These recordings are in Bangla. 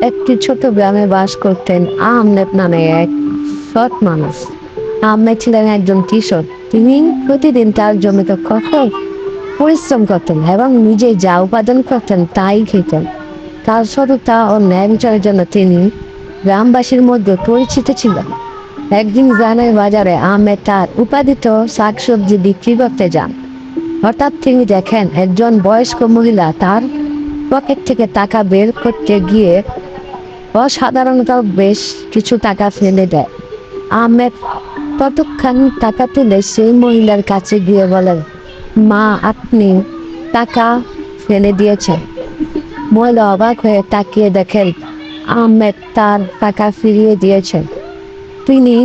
একটি ছোট গ্রামে বাস করতেন আহমেদ নামে এক সৎ মানুষ। আহমেদ ছিলেন একজন কৃষক। তিনি প্রতিদিন তার জমিতে কঠোর পরিশ্রম করতেন এবং নিজে যা উপার্জন করতেন তাই খেতেন। তার সততা ও ন্যায় বিচারের জন্য তিনি গ্রামবাসীর মধ্যে পরিচিত ছিলেন। একদিন গ্রামের বাজারে আহমেদ তার উৎপাদিত শাকসবজি বিক্রি করতে যান। হঠাৎ তিনি দেখেন একজন বয়স্ক মহিলা তার পকেট থেকে টাকা বের করতে গিয়ে অসাধারণত বেশ কিছু টাকা ফেলে দেয়। আহমেদ ততক্ষণ টাকা তুলে সেই মহিলার কাছে গিয়ে বলেন, মা, আপনি টাকা ফেলে দিয়েছেন। মহিলা অবাক হয়ে তাকিয়ে দেখেন আহমেদ তার টাকা ফিরিয়ে দিয়েছেন। তিনি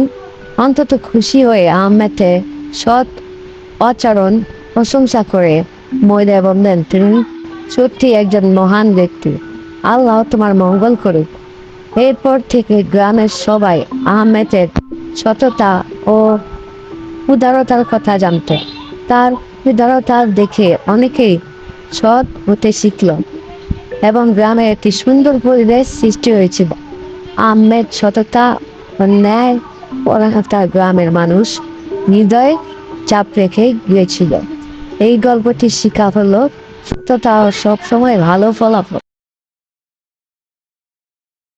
অন্তত খুশি হয়ে আহমেদের সৎ আচরণ প্রশংসা করে মহিলা বললেন, তিনি সত্যি একজন মহান ব্যক্তি। আল্লাহ তোমার মঙ্গল করুক। এরপর থেকে গ্রামের সবাই আহমেদের সততা ও উদারতার কথা জানত। তার উদারতা দেখে অনেকেই সৎ হতে শিখল এবং গ্রামে একটি সুন্দর পরিবেশ সৃষ্টি হয়েছিল। আহমেদ সততা ও ন্যায় পরায়ণতা গ্রামের মানুষ হৃদয়ে চাপ রেখে গিয়েছিল। এই গল্পটি শিক্ষা হলো সততা ও সবসময় ভালো ফলাফল।